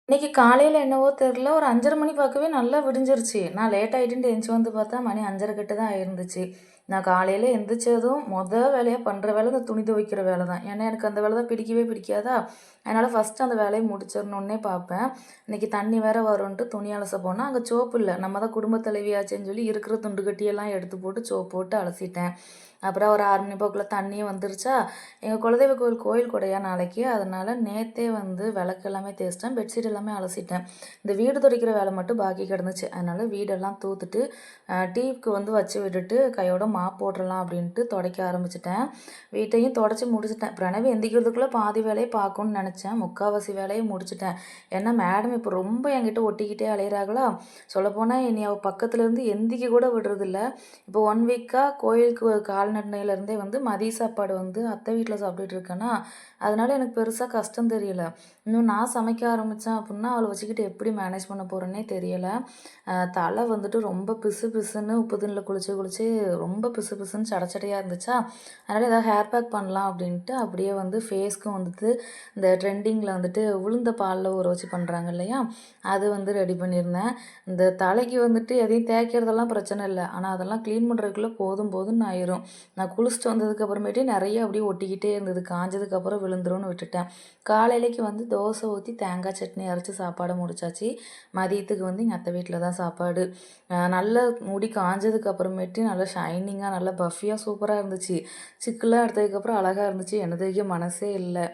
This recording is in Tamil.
இன்னைக்கு காலையில என்னவோ தெரியல, ஒரு 5:30 மணி பார்க்கவே நல்லா விடிஞ்சிருச்சு. நான் லேட் ஆயிட்டுன்ட்டு எந்திச்சு வந்து பார்த்தா, மணி 5:30 கிட்ட தான் ஆயிருந்துச்சு. நான் காலையில எந்திரிச்சதும் வேலையா பண்ற வேலை இந்த துணி துவைக்கிற வேலை தான். ஏன்னா, எனக்கு அந்த வேலை தான் பிடிக்கவே பிடிக்காதா, அதனால ஃபர்ஸ்ட்டு அந்த வேலைய முடிச்சிரணுன்னே பார்ப்பேன். இன்னைக்கு தண்ணி வேற வரும்ன்ட்டு துணி அலச போனா, அங்க சோப்பு இல்ல. நம்ம தான் குடும்ப தலைவியாச்சேன்னு சொல்லி இருக்கிற துண்டு கட்டியெல்லாம் எடுத்து போட்டு சோப்பு போட்டு அலசிட்டேன். அப்புறம் ஒரு 6 மணி போக்குல தண்ணியும் வந்துருச்சா, எங்க குலதெய்வ கோயில் கொடையா நாளைக்கு. அதனால நேத்தே வந்து விளக்கு எல்லாமே தேய்ச்சிட்டேன். பெட்ஷீட் எல்லாமே அலசிட்டேன். இந்த வீடு துடைக்கிற வேலை மட்டும் பாக்கி கிடந்துச்சு. அதனால வீடெல்லாம் தூத்துட்டு, டீக்கு வந்து வச்சு விட்டுட்டு கையோட மாப் போட்டுறலாம் அப்படின்ட்டு துடைக்க ஆரம்பிச்சுட்டேன். வீட்டையும் தொடச்சி முடிச்சுட்டேன். பிரணவி எந்திரிக்கிறதுக்குள்ள பாதி வேலையை பார்க்கணும்னு நினச்சேன். முக்கால்வாசி வேலையை முடிச்சுட்டேன். ஏன்னா மேடம் இப்போ ரொம்ப என்கிட்ட ஒட்டிக்கிட்டே அலையிறாங்களா, சொல்லப்போனால் என்னை அவள் பக்கத்துலேருந்து எந்திரிக்க கூட விடுறதில்ல. இப்போ 1 வீக்காக கோயிலுக்கு கால்நடையிலேருந்தே வந்து மதிய சாப்பாடு வந்து அத்தை வீட்டில் சாப்பிட்டுட்டு இருக்கேன்னா, அதனால எனக்கு பெருசாக கஷ்டம் தெரியல. இன்னும் நான் சமைக்க ஆரம்பித்தேன் அப்படின்னா அவளை வச்சுக்கிட்டு எப்படி மேனேஜ் பண்ண போகிறேன்னே தெரியலை. தலை வந்துட்டு ரொம்ப பிசு பிசுன்னு உப்பு தண்ணியில் குளிச்சு குளிச்சு ரொம்ப பிசு பிசுன்னு சடைச்சடையாக இருந்துச்சா, அதனால் ஏதாவது ஹேர் பேக் பண்ணலாம் அப்படின்ட்டு அப்படியே வந்து ஃபேஸ்க்கும் வந்துட்டு இந்த ட்ரெண்டிங்கில் வந்துட்டு உளுந்த பாலில் ஊற வச்சு பண்ணுறாங்க இல்லையா, அது வந்து ரெடி பண்ணியிருந்தேன். இந்த தலைக்கு வந்துட்டு எதையும் தேய்க்கிறதெல்லாம் பிரச்சனை இல்லை, ஆனால் அதெல்லாம் க்ளீன் பண்ணுறதுக்குள்ளே போதும் போதும்னு ஆயிரும். நான் குளிச்சுட்டு வந்ததுக்கப்புறமேட்டே நிறைய அப்படியே ஒட்டிக்கிட்டே இருந்தது. காஞ்சதுக்கப்புறம் விழுந்துரும்னு விட்டுட்டேன். காலையிலைக்கு வந்து தோசை ஊற்றி தேங்காய் சட்னி அரைச்சி சாப்பாடு முடிச்சாச்சு. மதியத்துக்கு வந்து எங்கள் அத்தை வீட்டில் தான் சாப்பாடு. நல்லா முடி காஞ்சதுக்கு அப்புறமேட்டு நல்லா ஷைனிங்காக நல்லா பஃபியாக சூப்பராக இருந்துச்சு. சிக்கெல்லாம் எடுத்ததுக்கப்புறம் அழகாக இருந்துச்சு. எண்ணெய் தேய்க்க மனசே இல்லை.